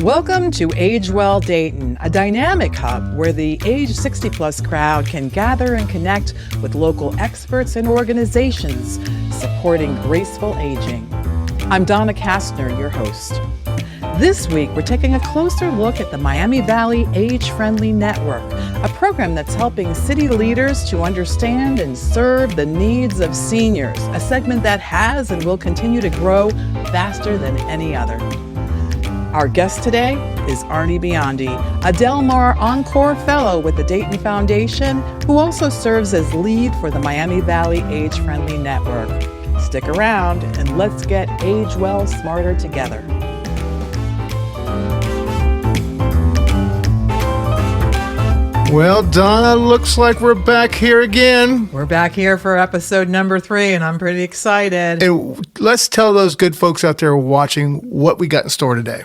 Welcome to Age Well Dayton, a dynamic hub where the age 60-plus crowd can gather and connect with local experts and organizations supporting graceful aging. I'm Donna Kastner, your host. This week, we're taking a closer look at the Miami Valley Age-Friendly Network, a program that's helping city leaders to understand and serve the needs of seniors, a segment that has and will continue to grow faster than any other. Our guest today is Arnie Biondi, a Del Mar Encore Fellow with the Dayton Foundation, who also serves as lead for the Miami Valley Age-Friendly Network. Stick around and let's get age well smarter together. Well, Donna, looks like we're back here again. We're back here for episode number 3, and I'm pretty excited. And let's tell those good folks out there watching what we got in store today.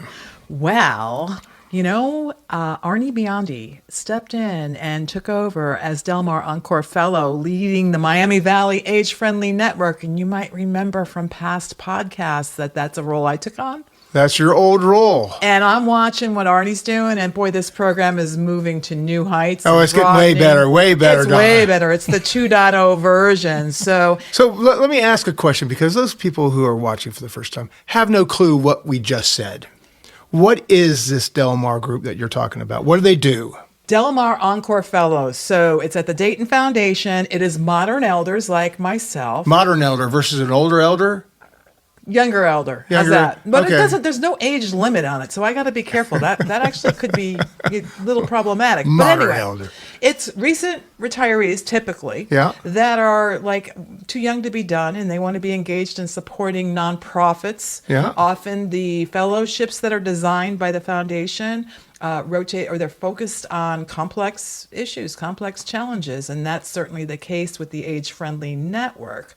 Well, Arnie Biondi stepped in and took over as Del Mar Encore Fellow, leading the Miami Valley Age-Friendly Network. And you might remember from past podcasts that that's a role I took on. That's your old role. And I'm watching what Arnie's doing, and boy, this program is moving to new heights. Oh, it's getting way better, It's Donna. way better. It's the 2.0 version. So let me ask a question, because those people who are watching for the first time have no clue what we just said. What is this Del Mar group that you're talking about? What do they do? Del Mar Encore Fellows. So it's at the Dayton Foundation. It is modern elders like myself. Modern elder versus an older elder? Younger elder. How's that? But It doesn't. There's no age limit on it, so I got to be careful. That actually could be a little problematic. Modern but anyway, elder. It's recent retirees typically that are like too young to be done, and they want to be engaged in supporting nonprofits. Yeah. Often the fellowships that are designed by the foundation rotate, or they're focused on complex issues, complex challenges, and that's certainly the case with the Age-Friendly Network.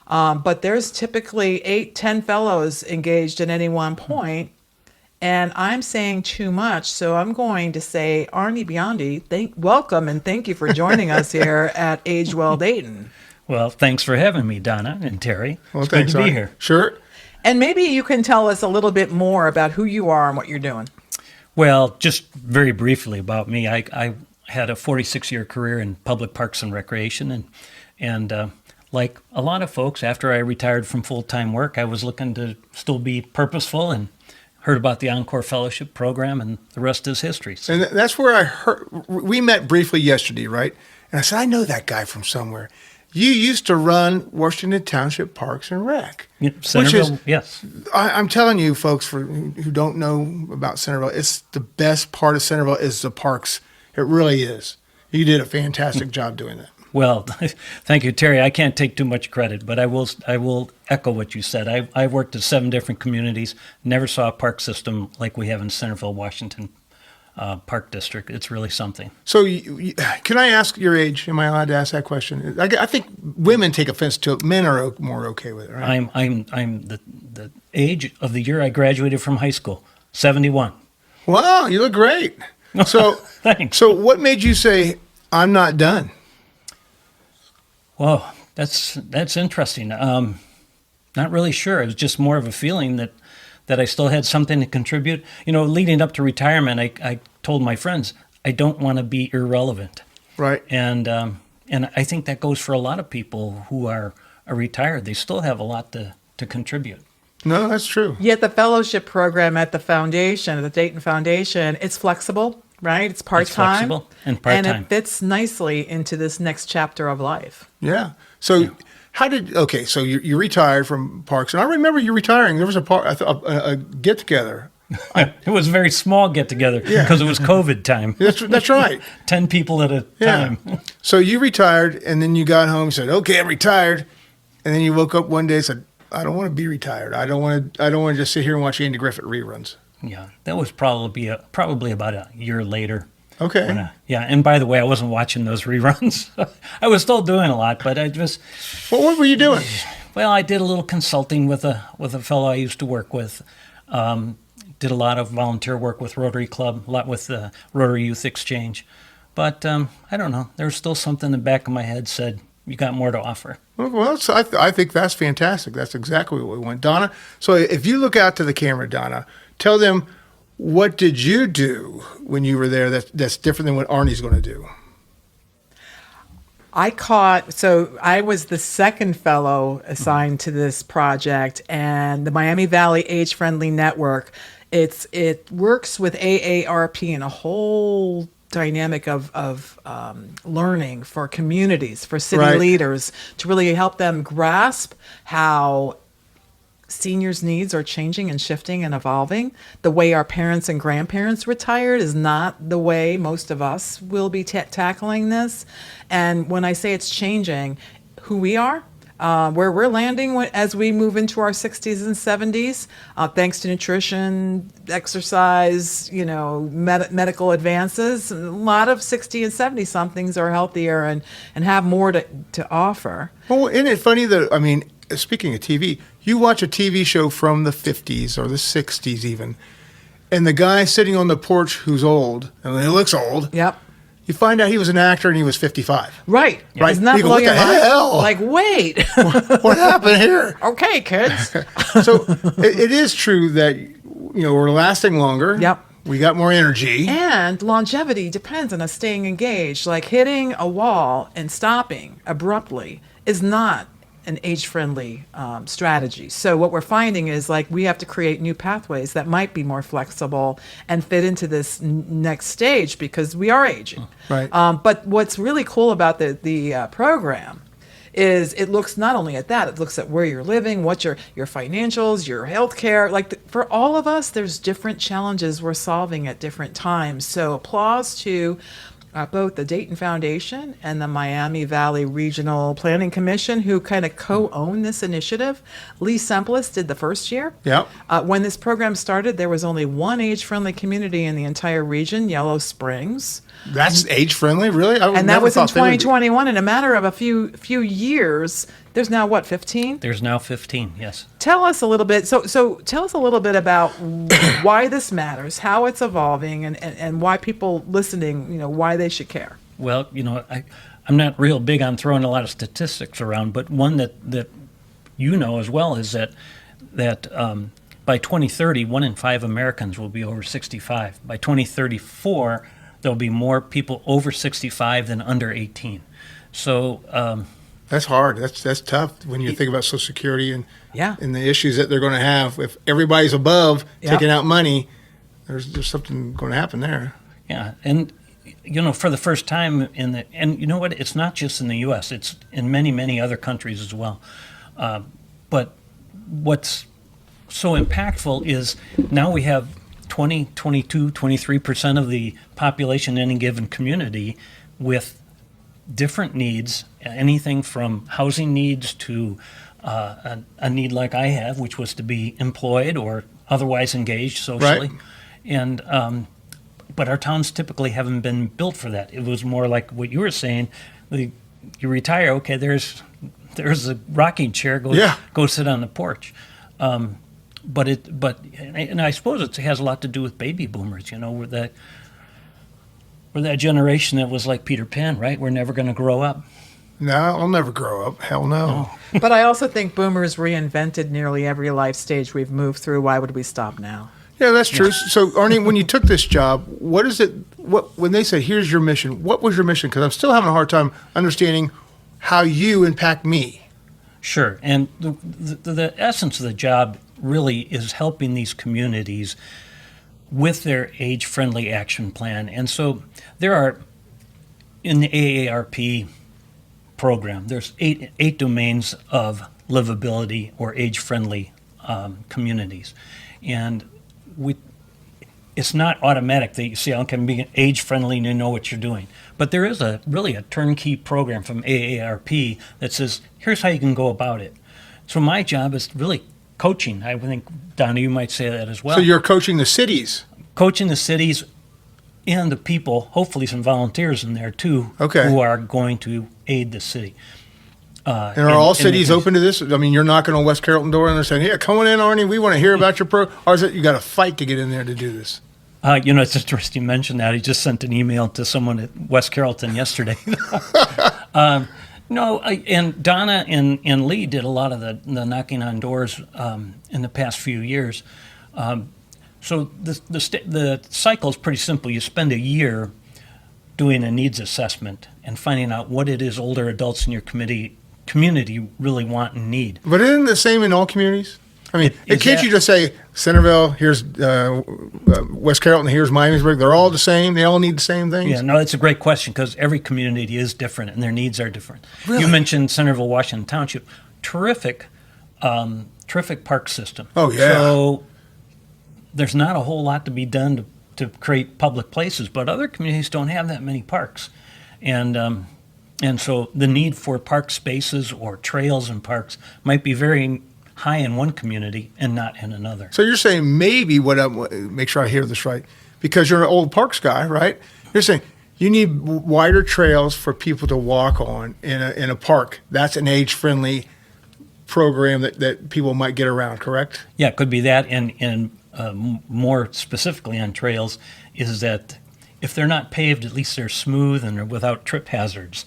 But there's typically 8-10 fellows engaged at any one point, and I'm saying too much, so I'm going to say, Arnie Biondi, welcome and thank you for joining us here at Age Well Dayton. Well, thanks for having me, Donna and Terry. Well, it's thanks, good to be Arnie. here. Sure. And maybe you can tell us a little bit more about who you are and what you're doing. Well, just very briefly about me, I had a 46-year career in public parks and recreation, and like a lot of folks, after I retired from full-time work, I was looking to still be purposeful and heard about the Encore Fellowship program, and the rest is history. So. And that's where I heard, we met briefly yesterday, right? And I said, I know that guy from somewhere. You used to run Washington Township Parks and Rec. Centerville, yes. I'm telling you, folks, who don't know about Centerville, it's the best part of Centerville is the parks. It really is. You did a fantastic job doing that. Well, thank you, Terry. I can't take too much credit, but I will echo what you said. I've worked at 7 different communities, never saw a park system like we have in Centerville, Washington Park District. It's really something. So can I ask your age? Am I allowed to ask that question? I think women take offense to it. Men are more okay with it, right? I'm the age of the year I graduated from high school, 71. Wow, you look great. So, thanks. So what made you say, I'm not done? Well, that's interesting. Not really sure. It was just more of a feeling that I still had something to contribute. Leading up to retirement, I told my friends, I don't want to be irrelevant. Right. And I think that goes for a lot of people who are retired. They still have a lot to contribute. No, that's true. Yet the fellowship program at the foundation, the Dayton Foundation, it's flexible. Right? It's part-time. It's flexible and part-time. And it fits nicely into this next chapter of life. Yeah. So so you retired from parks. And I remember you retiring. There was a get-together. It was a very small get-together because it was COVID time. That's right. 10 people at a time. So you retired, and then you got home and said, okay, I'm retired. And then you woke up one day and said, I don't want to be retired. I don't want to just sit here and watch Andy Griffith reruns. Yeah, that was probably about a year later. Okay. And by the way, I wasn't watching those reruns. I was still doing a lot, but I just... What were you doing? Well, I did a little consulting with a fellow I used to work with. Did a lot of volunteer work with Rotary Club, a lot with the Rotary Youth Exchange. But I don't know. There's still something in the back of my head said, you got more to offer. Well, so I think that's fantastic. That's exactly what we want. Donna, so if you look out to the camera, Donna, tell them What did you do when you were there that's different than what Arnie's going to do? So I was the second fellow assigned to this project, and the Miami Valley Age Friendly Network, it works with AARP in a whole dynamic of learning for communities, for city Right. leaders, to really help them grasp how seniors' needs are changing and shifting and evolving. The way our parents and grandparents retired is not the way most of us will be tackling this. And when I say it's changing, who we are, where we're landing as we move into our 60s and 70s, thanks to nutrition, exercise, medical advances, a lot of 60 and 70 somethings are healthier and have more to offer. Well, isn't it funny that, I mean, speaking of TV, you watch a TV show from the 50s or the 60s even, and the guy sitting on the porch who's old, and he looks old, Yep. you find out he was an actor and he was 55. Right. Right. Isn't that You go, blow what your the mind? hell? Like, wait. What happened here? Okay, kids. So it is true that, we're lasting longer. Yep. We got more energy. And longevity depends on us staying engaged. Like hitting a wall and stopping abruptly is not an age-friendly strategy. So what we're finding is like we have to create new pathways that might be more flexible and fit into this next stage because we are aging. Right. But what's really cool about the program is it looks not only at that, it looks at where you're living, what your financials, your health care. For all of us, there's different challenges we're solving at different times. So applause to both the Dayton Foundation and the Miami Valley Regional Planning Commission, who kind of co-own this initiative. Lee Semplis did the first year. Yep. When this program started, there was only one age-friendly community in the entire region, Yellow Springs. That's age-friendly, really? And that was in 2021. In a matter of a few years, there's now, 15? There's now 15, yes. Tell us a little bit. So tell us a little bit about why this matters, how it's evolving, and why people listening, why they should care. Well, I'm not real big on throwing a lot of statistics around, but one that as well is that by 2030, 1 in 5 Americans will be over 65. By 2034, there'll be more people over 65 than under 18. So that's hard. That's tough when you think about Social Security and Yeah. and the issues that they're going to have. If everybody's above taking out money, there's something going to happen there. yeah, and for the first time and you know what? It's not just in the U.S. It's in many, many other countries as well. But what's so impactful is now we have 20, 22, 23% of the population in any given community with different needs, anything from housing needs to a need like I have, which was to be employed or otherwise engaged socially. Right. And but our towns typically haven't been built for that. It was more like what you were saying. You retire, okay, there's a rocking chair, go sit on the porch. But I suppose it has a lot to do with baby boomers, we're that generation that was like Peter Pan, right? We're never going to grow up. No, I'll never grow up. Hell no. But I also think boomers reinvented nearly every life stage we've moved through. Why would we stop now? Yeah, that's true. So, Arnie, when you took this job, when they said, here's your mission, what was your mission? Because I'm still having a hard time understanding how you impact me. Sure. And the essence of the job really is helping these communities with their age-friendly action plan. And so there are, in the AARP program, there's eight domains of livability or age-friendly communities. And it's not automatic that you see, okay, I'm being age-friendly and you know what you're doing. But there is really a turnkey program from AARP that says, here's how you can go about it. So my job is really coaching. I think, Donna, you might say that as well. So you're coaching the cities. Coaching the cities and the people, hopefully some volunteers in there too, Okay. who are going to aid the city. And are all cities open to this? I mean, you're knocking on West Carrollton door and they're saying, "Here, come on in, Arnie. We want to hear about your or is it you got to fight to get in there to do this?" It's interesting you mentioned that. He just sent an email to someone at West Carrollton yesterday. And Donna and Lee did a lot of the knocking on doors in the past few years. So the cycle is pretty simple. You spend a year doing a needs assessment and finding out what it is older adults in your community really want and need. But isn't it the same in all communities? I mean, can't you just say Centerville, here's West Carrollton, here's Miamisburg, they're all the same, they all need the same things? Yeah, no, it's a great question because every community is different and their needs are different. Really? You mentioned Centerville, Washington Township. Terrific park system. Oh, yeah. So there's not a whole lot to be done to create public places, but other communities don't have that many parks. And so the need for park spaces or trails and parks might be very high in one community and not in another. So you're saying maybe make sure I hear this right, because you're an old parks guy, right? You're saying you need wider trails for people to walk on in a park. That's an age-friendly program that people might get around, correct? Yeah, it could be that. And more specifically on trails is that if they're not paved, at least they're smooth and they're without trip hazards,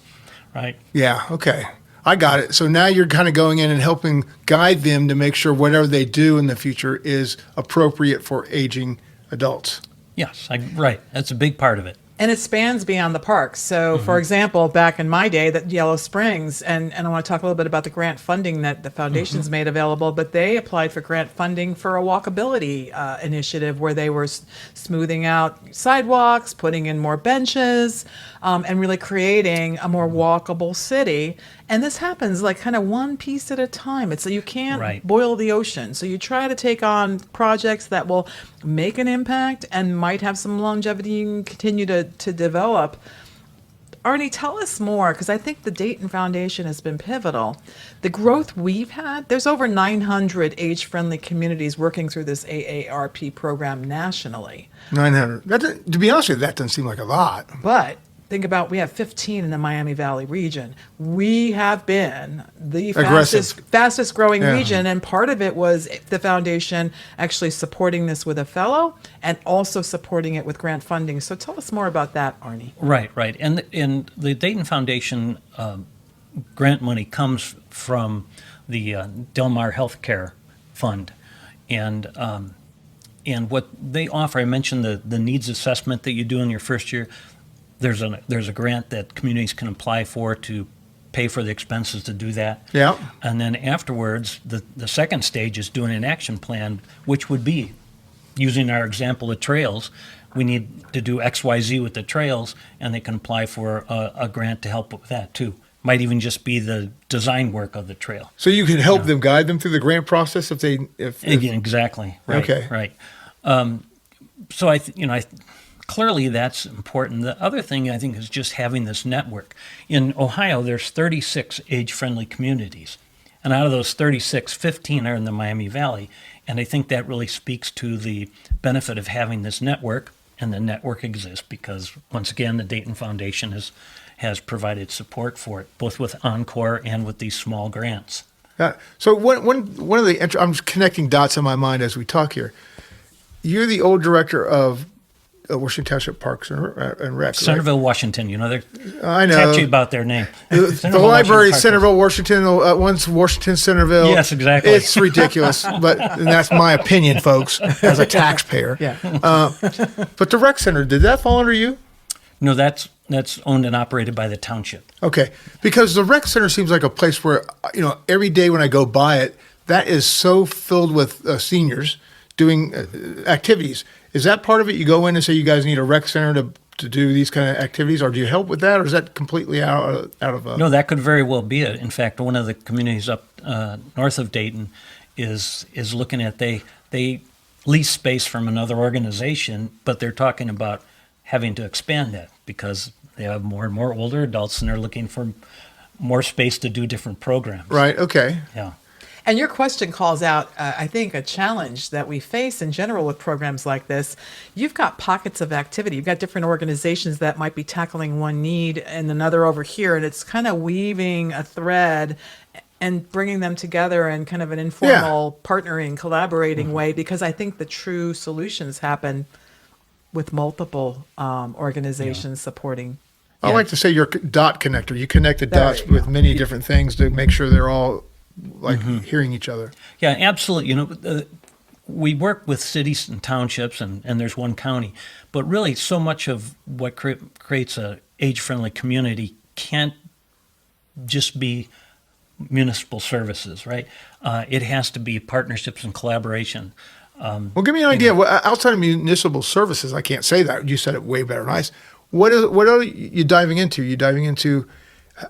right? Yeah, okay. I got it. So now you're kind of going in and helping guide them to make sure whatever they do in the future is appropriate for aging adults. Yes, right. That's a big part of it. And it spans beyond the parks. So, for example, back in my day, that Yellow Springs, and I want to talk a little bit about the grant funding that the foundation's made available, but they applied for grant funding for a walkability initiative where they were smoothing out sidewalks, putting in more benches, and really creating a more walkable city. And this happens like kind of one piece at a time. It's so you can't boil the ocean. So you try to take on projects that will make an impact and might have some longevity you can continue to develop. Arnie, tell us more, because I think the Dayton Foundation has been pivotal. The growth we've had, there's over 900 age-friendly communities working through this AARP program nationally. 900. To be honest with you, that doesn't seem like a lot. But think about, we have 15 in the Miami Valley region. We have been the fastest growing region, and part of it was the foundation actually supporting this with a fellow and also supporting it with grant funding. So tell us more about that, Arnie. Right. And the Dayton Foundation grant money comes from the Del Mar Healthcare Fund. And what they offer, I mentioned the needs assessment that you do in your first year. There's a grant that communities can apply for to pay for the expenses to do that. Yeah. And then afterwards, the second stage is doing an action plan, which would be, using our example of trails, we need to do XYZ with the trails, and they can apply for a grant to help with that too. Might even just be the design work of the trail. So you can help them, guide them through the grant process if Exactly. Right. Okay. Right. So clearly that's important. The other thing I think is just having this network. In Ohio, there's 36 age-friendly communities. And out of those 36, 15 are in the Miami Valley. And I think that really speaks to the benefit of having this network. And the network exists because, once again, the Dayton Foundation has provided support for it, both with Encore and with these small grants. So one of the, I'm just connecting dots in my mind as we talk here. You're the old director of Washington Township Parks and Rec. Centerville, Washington. They're I know. catchy about their name. The library, Centerville, Washington. One's Washington, Centerville. Yes, exactly. It's ridiculous, and that's my opinion, folks, as a taxpayer. Yeah. But the rec center, did that fall under you? No, that's owned and operated by the township. Okay, because the rec center seems like a place where every day when I go by it, that is so filled with seniors doing activities. Is that part of it? You go in and say you guys need a rec center to do these kind of activities, or do you help with that, or is that completely out of? No, that could very well be it. In fact, one of the communities up north of Dayton is looking at they lease space from another organization, but they're talking about having to expand that because they have more and more older adults, and they're looking for more space to do different programs. Right. Okay. Yeah. And your question calls out, I think, a challenge that we face in general with programs like this. You've got pockets of activity. You've got different organizations that might be tackling one need and another over here, and it's kind of weaving a thread and bringing them together in kind of an informal partnering, collaborating way, because I think the true solutions happen with multiple organizations supporting. I like to say you're a dot connector. You connect the dots with many different things to make sure they're all hearing each other. Yeah, absolutely. we work with cities and townships, and there's one county, but really so much of what creates a age-friendly community can't just be municipal services, right? It has to be partnerships and collaboration. Well, give me an idea. Well, outside of municipal services, I can't say that. You said it way better than I. What are you diving into? You diving into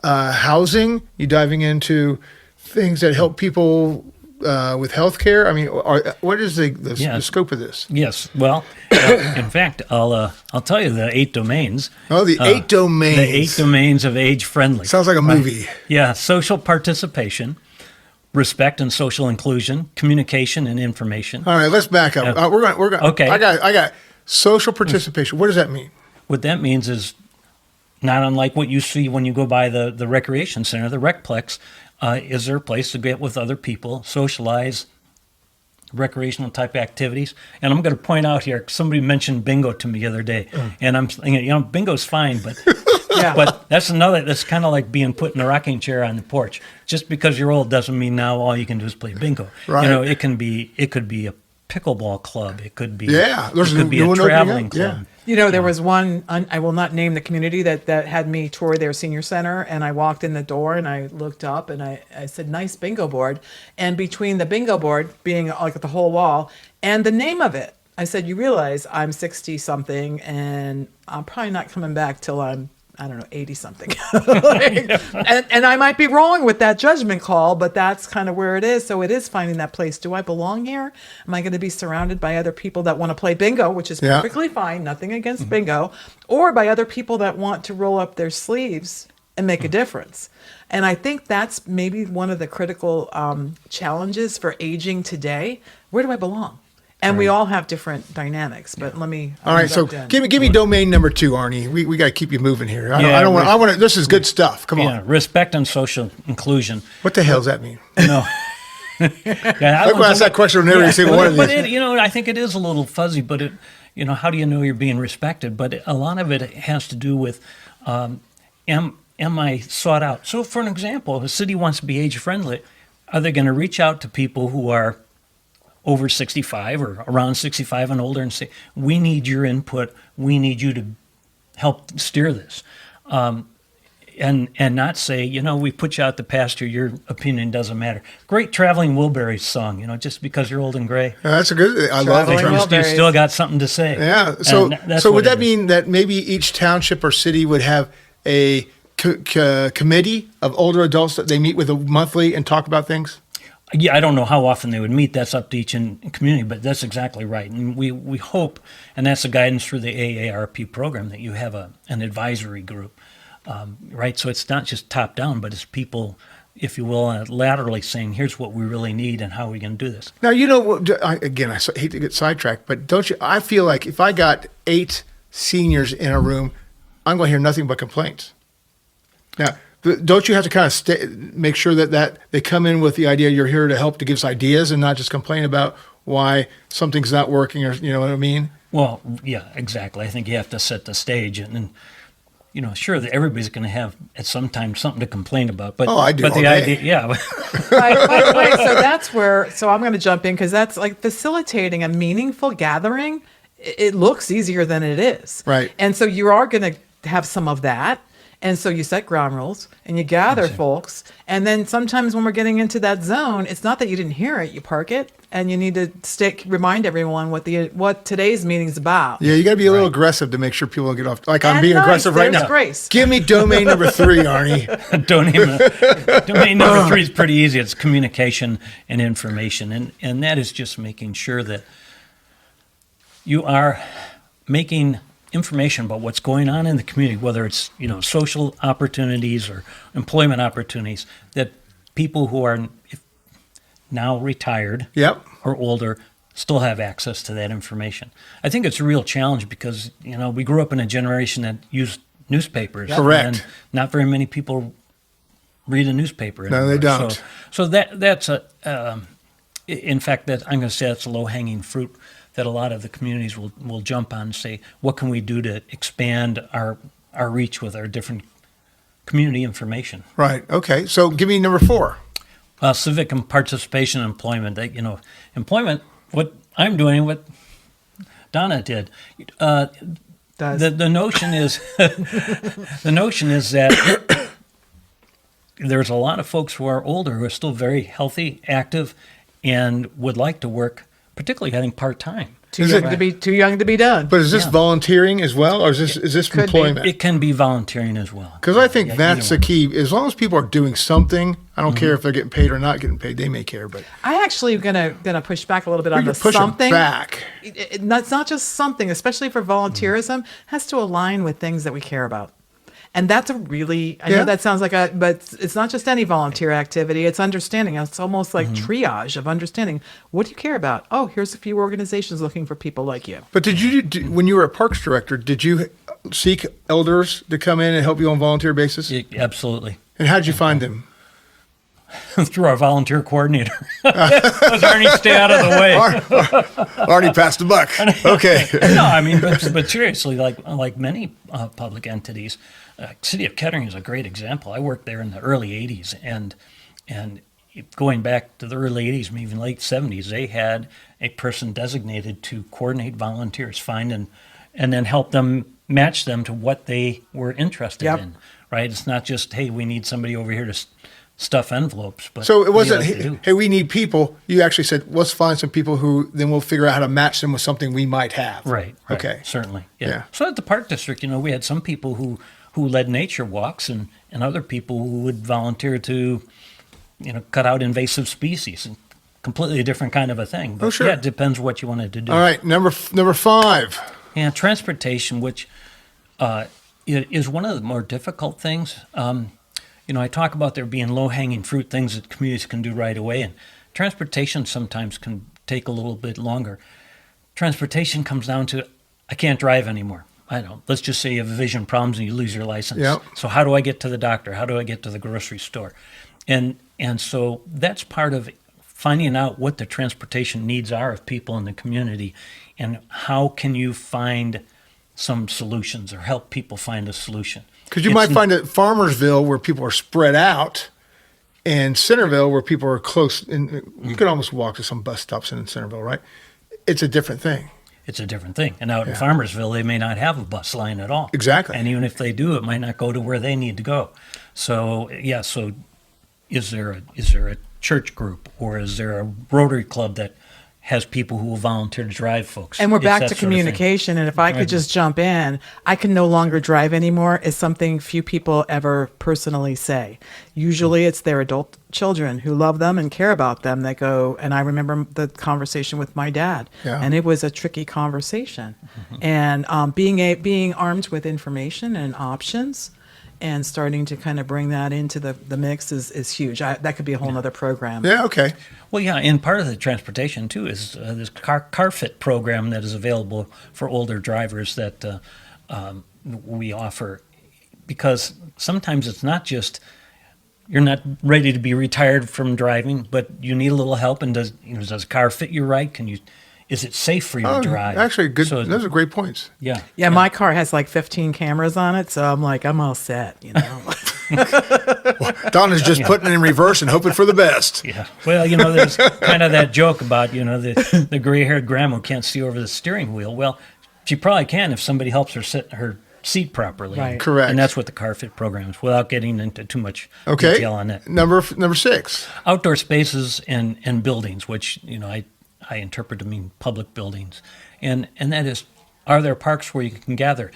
housing? You diving into things that help people with healthcare? I mean, what is the scope of this? Yes. Well, in fact, I'll tell you the 8 domains. Oh, the 8 domains. The 8 domains of age friendly. Sounds like a movie. Yeah. Social participation, respect and social inclusion, communication and information. All right, let's back up. We're going. Okay. I got social participation. What does that mean? What that means is not unlike what you see when you go by the recreation center, the Recplex. Is there a place to get with other people, socialize, recreational type activities? And I'm going to point out here, somebody mentioned bingo to me the other day, and I'm thinking, bingo's fine, but but that's kind of like being put in a rocking chair on the porch. Just because you're old doesn't mean now all you can do is play bingo. Right. It could be a pickleball club. It could be there's it could be a traveling club. Yeah. There was one, I will not name the community, that had me tour their senior center, and I walked in the door and I looked up and I said, nice bingo board. And between the bingo board being like the whole wall and the name of it, I said, you realize I'm 60 something and I'm probably not coming back till I'm, 80 something. and I might be wrong with that judgment call, but that's kind of where it is. So it is finding that place. Do I belong here? Am I going to be surrounded by other people that want to play bingo, which is perfectly fine, nothing against bingo, or by other people that want to roll up their sleeves and make a difference? And I think that's maybe one of the critical challenges for aging today. Where do I belong? And we all have different dynamics, but let me. All right, so give me domain number 2, Arnie. We got to keep you moving here. I don't want. This is good stuff. Come on. Respect and social inclusion. What the hell does that mean? No. I've asked that question on every single one of these. But I think it is a little fuzzy. But how do you know you're being respected? But a lot of it has to do with, am I sought out? So, for an example, if a city wants to be age friendly, are they going to reach out to people who are over 65 or around 65 and older and say, we need your input, we need you to help steer this, and not say, we put you out the pasture, your opinion doesn't matter. Great Traveling Wilburys song, just because you're old and gray. That's a good. I love it. You still got something to say. Yeah. So would that mean that maybe each township or city would have a committee of older adults that they meet with monthly and talk about things? Yeah, I don't know how often they would meet. That's up to each community, but that's exactly right. And we hope, and that's the guidance through the AARP program, that you have an advisory group, right? So it's not just top down, but it's people, if you will, laterally saying, here's what we really need and how are we going to do this. Now, I hate to get sidetracked, but don't you? I feel like if I got 8 seniors in a room, I'm going to hear nothing but complaints. Now, don't you have to kind of make sure that they come in with the idea you're here to help, to give us ideas and not just complain about why something's not working, or you know what I mean? Well, yeah, exactly. I think you have to set the stage, and sure that everybody's going to have at some time something to complain about. But I do. But the idea, yeah. Right. So that's where. So I'm going to jump in because that's like facilitating a meaningful gathering. It looks easier than it is. Right. And so you are going to have some of that. And so you set ground rules and you gather folks. And then sometimes when we're getting into that zone, it's not that you didn't hear it, you park it, and you need to remind everyone what today's meeting's about. Yeah, you got to be a little aggressive to make sure people don't get off. Like I'm being aggressive right now. Grace. Give me domain number 3, Arnie. Domain number 3 is pretty easy. It's communication and information. And that is just making sure that you are making information about what's going on in the community, whether it's social opportunities or employment opportunities, that people who are now retired or older still have access to that information. I think it's a real challenge because we grew up in a generation that used newspapers. Correct. And not very many people read a newspaper anymore. No, they don't. So that's in fact, that I'm going to say that's a low-hanging fruit that a lot of the communities will jump on and say, what can we do to expand our reach with our different community information? Right. Okay. So give me number 4. Civic and participation in employment. Employment, what I'm doing, what Donna did. Does. The notion is the notion is that there's a lot of folks who are older who are still very healthy, active, and would like to work, particularly I think part-time. Too young to be done. But is this volunteering as well, or is this Could be. employment? It can be volunteering as well. Because I think Yeah, that's the either key. As long as people are doing something, I don't care if they're getting paid or not getting paid. They may care, but I actually am gonna push back a little bit on you're the pushing something. back. It's not just something, especially for volunteerism, has to align with things that we care about. And that's a really, I Yeah. know that sounds like but it's not just any volunteer activity. It's understanding. It's almost like triage of understanding. What do you care about? Oh, here's a few organizations looking for people like you. But when you were a parks director, did you seek elders to come in and help you on a volunteer basis? Absolutely. And how did you find them? Through our volunteer coordinator. Let's Arnie stay out of the way. Already passed the buck. Okay. No, I mean, but seriously, like many public entities, City of Kettering is a great example. I worked there in the early '80s, and going back to the early '80s, maybe even late '70s, they had a person designated to coordinate volunteers, find and then help them match them to what they were interested Yep. in. Right? It's not just, hey, we need somebody over here to stuff envelopes. But So it what do you wasn't, like to do? hey, we need people. You actually said, let's find some people who then we'll figure out how to match them with something we might have. Right. Okay. Certainly. Yeah. Yeah. So at the park district, we had some people who led nature walks and other people who would volunteer to, cut out invasive species. And completely different kind of a thing. But sure. yeah, it depends what you wanted to do. All right. Number 5. And transportation, which is one of the more difficult things. I talk about there being low-hanging fruit, things that communities can do right away, and transportation sometimes can take a little bit longer. Transportation comes down to, I can't drive anymore. I don't. Let's just say you have vision problems and you lose your license. Yep. So how do I get to the doctor? How do I get to the grocery store? And so that's part of finding out what the transportation needs are of people in the community, and how can you find some solutions or help people find a solution. Because you might find at Farmersville where people are spread out, and Centerville where people are close. And you could almost walk to some bus stops in Centerville, right? It's a different thing. It's a different thing. And out in Farmersville, they may not have a bus line at all. Exactly. And even if they do, it might not go to where they need to go. So, yeah, so is there a church group, or is there a Rotary Club that has people who will volunteer to drive folks? And we're It's back that to sort of thing. communication. And if I could just jump in, I can no longer drive anymore is something few people ever personally say. Usually it's their adult children who love them and care about them that go. And I remember the conversation with my dad, Yeah. and it was a tricky conversation. And being armed with information and options and starting to kind of bring that into the mix is huge. That could be a whole nother program. Yeah, okay. Well, yeah, and part of the transportation, too, is this car fit program that is available for older drivers that we offer. Because sometimes it's not just you're not ready to be retired from driving, but you need a little help. And does a car fit you right? Is it safe for you to drive? Actually, good. So, Those are great points. yeah. Yeah, my car has like 15 cameras on it, so I'm all set, Donna's just putting it in reverse and hoping for the best. Yeah. Well, there's kind of that joke about, the gray-haired grandma who can't see over the steering wheel. Well, she probably can if somebody helps her sit her seat properly. Right. Correct. And that's what the car fit program is, without getting into too much Okay. detail on it. Number 6. Outdoor spaces and buildings, which, I interpret to mean public buildings. And that is, are there parks where you can gather?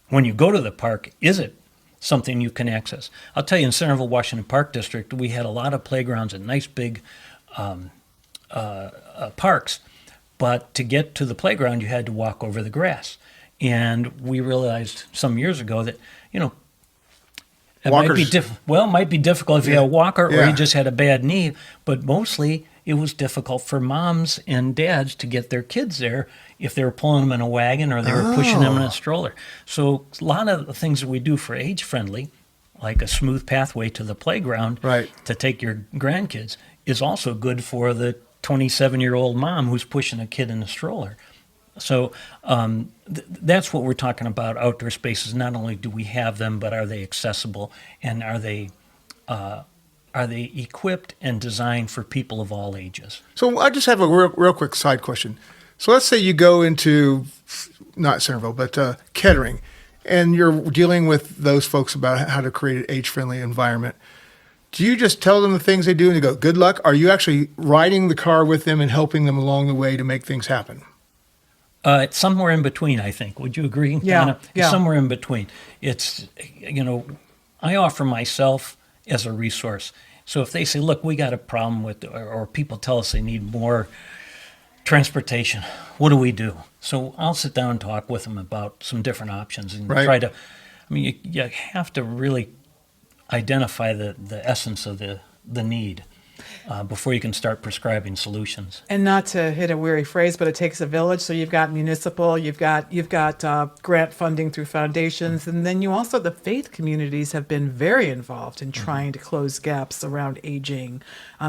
When you go to the park, is it something you can access? I'll tell you, in Centerville, Washington Park District, we had a lot of playgrounds and nice big parks. But to get to the playground, you had to walk over the grass. And we realized some years ago that, it might be difficult if you had a walker or Yeah. you just had a bad knee, but mostly it was difficult for moms and dads to get their kids there if they were pulling them in a wagon or they were pushing them in a stroller. So a lot of the things that we do for age-friendly, like a smooth pathway to the playground Right. to take your grandkids, is also good for the 27-year-old mom who's pushing a kid in a stroller. So that's what we're talking about, outdoor spaces. Not only do we have them, but are they accessible, and are they are they equipped and designed for people of all ages? So I just have a real quick side question. So let's say you go into, not Centerville, but Kettering, and you're dealing with those folks about how to create an age-friendly environment. Do you just tell them the things they do and you go, good luck? Are you actually riding the car with them and helping them along the way to make things happen? It's somewhere in between, I think. Would you agree, Yeah, Donna? It's yeah. somewhere in between. It's, I offer myself as a resource. So if they say, look, we got a problem with, or people tell us they need more transportation, what do we do? So I'll sit down and talk with them about some different options and Right. try to, you have to really identify the essence of the need before you can start prescribing solutions. And not to hit a weary phrase, but it takes a village. So you've got municipal, you've got grant funding through foundations, and then you also, the faith communities have been very involved in trying to close gaps around aging.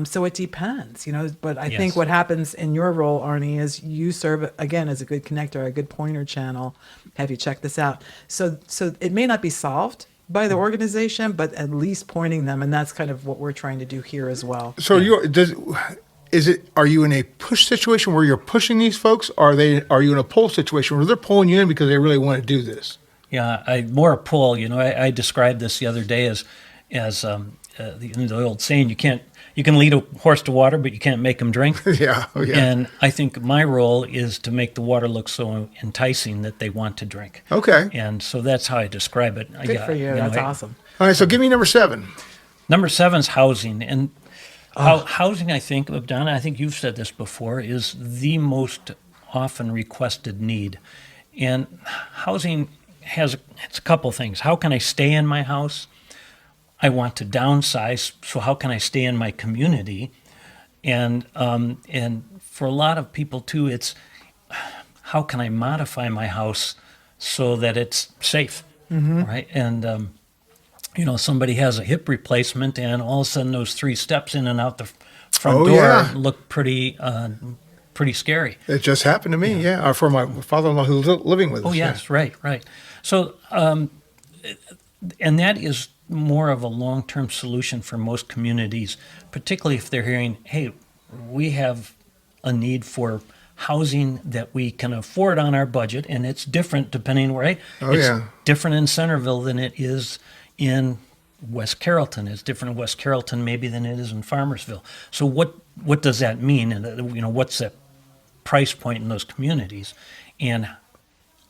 So it depends, But I think Yes. what happens in your role, Arnie, is you serve again as a good connector, a good pointer channel. Have you check this out? So it may not be solved by the organization, but at least pointing them, and that's kind of what we're trying to do here as well. So are you in a push situation where you're pushing these folks? Or are you in a pull situation where they're pulling you in because they really want to do this? Yeah, more a pull. I described this the other day as the old saying: you can lead a horse to water, but you can't make him drink. Yeah. Oh, yeah. And I think my role is to make the water look so enticing that they want to drink. Okay. And so that's how I describe it. Good for you. That's awesome. All right. So give me number 7. Number 7 is housing, and housing. I think, Donna, I think you've said this before, is the most often requested need, and housing it's a couple things. How can I stay in my house? I want to downsize, so how can I stay in my community? And for a lot of people too, it's how can I modify my house so that it's safe, right? And somebody has a hip replacement, and all of a sudden those 3 steps in and out the front door yeah. look pretty scary. It just happened to me. Yeah. For my father-in-law who's living with us. Oh yes, right. So, and that is more of a long-term solution for most communities, particularly if they're hearing, hey, we have a need for housing that we can afford on our budget, and it's different depending where, it's different in Centerville than it is in West Carrollton. It's different in West Carrollton maybe than it is in Farmersville. So what does that mean? And what's that price point in those communities? And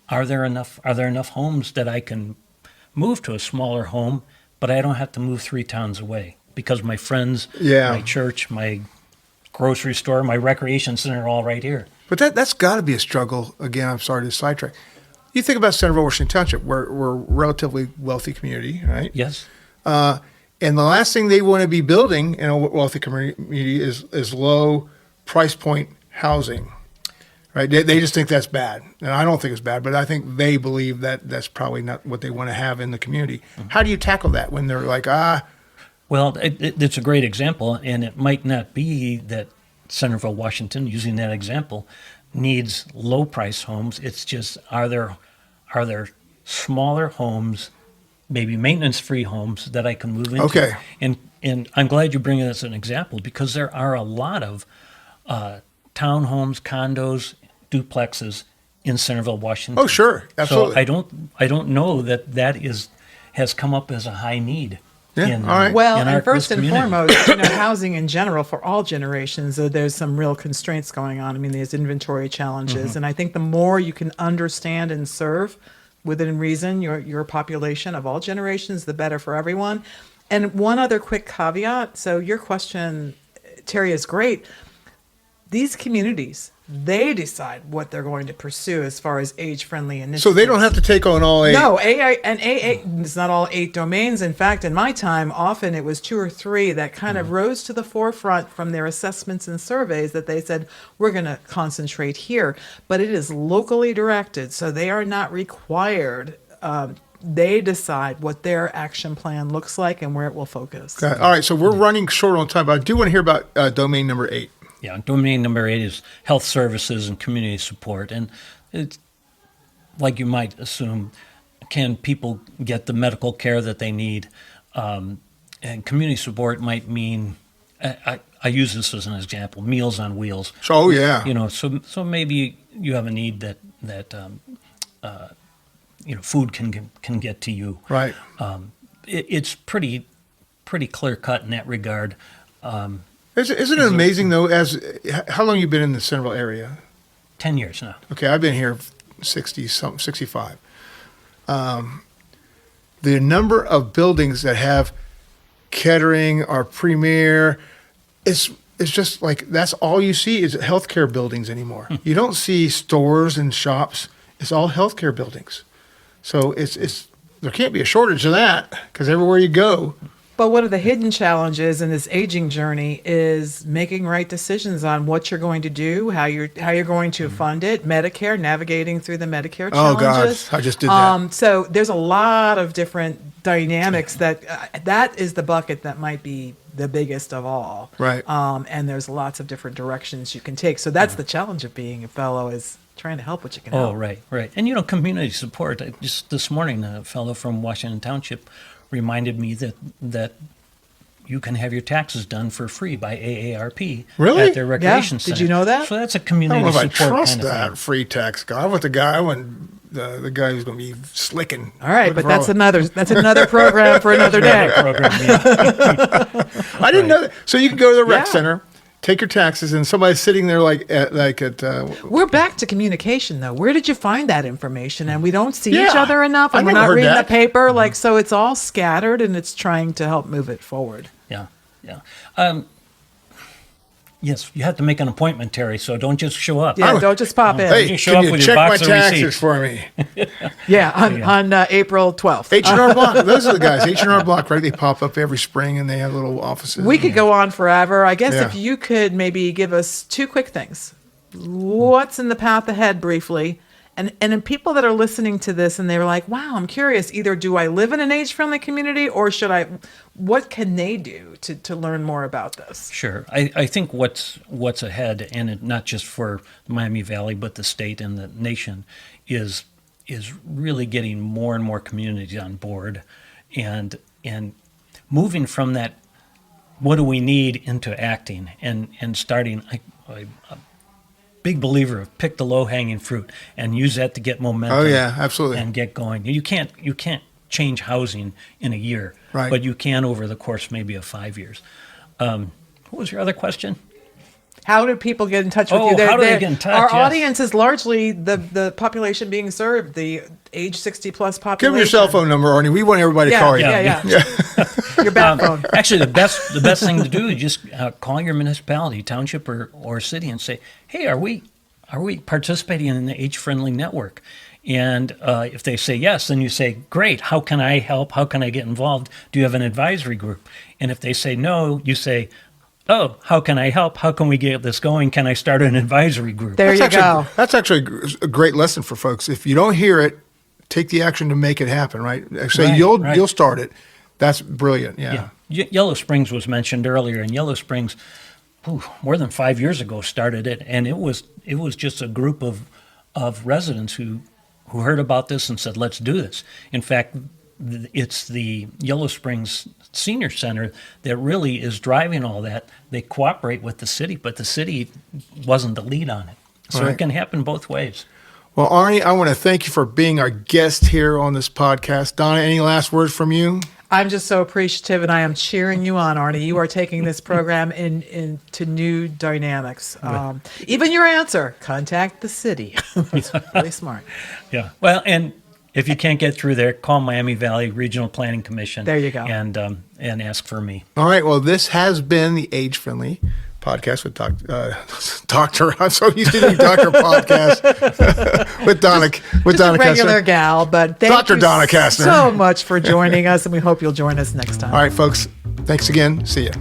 are there enough homes that I can move to a smaller home, but I don't have to move 3 towns away because my friends, my church, my grocery store, my recreation center are all right here. But that's got to be a struggle. Again, I'm sorry to sidetrack. You think about Centerville, Washington Township. We're a relatively wealthy community, right? Yes. And the last thing they want to be building in a wealthy community is low price point housing, right? They just think that's bad. And I don't think it's bad, but I think they believe that that's probably not what they want to have in the community. How do you tackle that when they're like, Well, it's a great example, and it might not be that Centerville, Washington, using that example, needs low-price homes. It's just, are there smaller homes, maybe maintenance-free homes that I can move into? Okay. And I'm glad you bring it as an example because there are a lot of townhomes, condos, duplexes in Centerville, Washington. oh, sure, absolutely. So I don't know that has come up as a high need. Yeah, all right. Well, in and first this and community. foremost, housing in general for all generations, there's some real constraints going on. I mean, there's inventory challenges, and I think the more you can understand and serve within reason your population of all generations, the better for everyone. And one other quick caveat. So your question, Terry, is great. These communities, they decide what they're going to pursue as far as age-friendly initiatives. So they don't have to take on all 8. No, AA, it's not all 8 domains. In fact, in my time, often it was 2 or 3 that kind of rose to the forefront from their assessments and surveys that they said, we're going to concentrate here. But it is locally directed, so they are not required. They decide what their action plan looks like and where it will focus. Okay. All right, so we're running short on time, but I do want to hear about domain number 8. Yeah, domain number 8 is health services and community support. And it's like you might assume, can people get the medical care that they need? and community support might mean, I use this as an example, Meals on Wheels. Oh, yeah. So maybe you have a need that food can get to you. Right. It's pretty clear cut in that regard. Isn't it amazing, though, how long you been in the Centerville area? 10 years now. Okay, I've been here 65. The number of buildings that have Kettering or Premier, it's just like that's all you see is healthcare buildings anymore. You don't see stores and shops. It's all healthcare buildings. So it's there can't be a shortage of that because everywhere you go. But one of the hidden challenges in this aging journey is making right decisions on what you're going to do, how you're going to fund it, Medicare, navigating through the Medicare challenges. Oh God, I just did that. So there's a lot of different dynamics that is the bucket that might be the biggest of all. Right. And there's lots of different directions you can take. So that's the challenge of being a fellow, is trying to help what you can help. Oh, right. And community support. Just this morning, a fellow from Washington Township reminded me that you can have your taxes done for free by AARP Really? at their recreation center. Did you know that? So that's a I community don't know if I support trust kind of that thing. free tax guy. I want the guy. I want the guy who's going to be slicking. All right, looking but for that's all- another program for another day. Program, yeah. I didn't know that. So you can go to the rec Yeah. center, take your taxes, and somebody's sitting there like at We're back to communication, though. Where did you find that information? And we don't see each Yeah. other enough, I and we're never not heard reading that. the paper. So it's all scattered, and it's trying to help move it forward. Yeah. Yes, you have to make an appointment, Terry, so don't just show up. Yeah, don't just pop in. hey, You show can up you with your check my box of taxes receipts. for me? Yeah, on April 12th. H&R Block. Those are the guys. H&R Block, right? They pop up every spring, and they have little offices. We could go on forever. I guess Yeah. if you could maybe give us two quick things. What's in the path ahead briefly? And in people that are listening to this and they're like, wow, I'm curious, either do I live in an age-friendly community or what can they do to learn more about this? Sure. I think what's ahead, and not just for Miami Valley, but the state and the nation, is really getting more and more communities on board and moving from that, what do we need, into acting and starting. I'm a big believer of pick the low-hanging fruit and use that to get momentum. Oh, yeah, absolutely. And get going. You can't change housing in a year, Right. but you can over the course maybe of 5 years. What was your other question? How do people get in touch with Oh, you? how do they get in touch? Our Yes. audience is largely the population being served, the age 60 plus Give population. them your cell phone number, Arnie. We want everybody to call you. Yeah. Your back phone. Actually, the best thing to do is just call your municipality, township, or city, and say, "Hey, are we participating in the age-friendly network?" And if they say yes, then you say, "Great. How can I help? How can I get involved? Do you have an advisory group?" And if they say no, you say, "Oh, how can I help? How can we get this going? Can I start an advisory group?" There you go. That's actually a great lesson for folks. If you don't hear it, take the action to make it happen, right? Say Right, right. you'll start it. That's brilliant. Yeah. Yellow Springs was mentioned earlier, and Yellow Springs, more than 5 years ago, started it, and it was just a group of residents who heard about this and said, "Let's do this." In fact, it's the Yellow Springs Senior Center that really is driving all that. They cooperate with the city, but the city wasn't the lead on it. So Right. it can happen both ways. Well, Arnie, I want to thank you for being our guest here on this podcast. Donna, any last words from you? I'm just so appreciative, and I am cheering you on, Arnie. You are taking this program into new dynamics. Even your answer, contact the city. That's really smart. Yeah. Well, and if you can't get through there, call Miami Valley Regional Planning Commission. There you go. And ask for me. All right. Well, this has been the Age Friendly podcast with Doctor. I'm so used to doing Doctor podcast with Donna. With Just Donna a regular Kessler. gal, but thank Dr. you Donna Kessler. so much for joining us, and we hope you'll join us next time. All right, folks. Thanks again. See ya.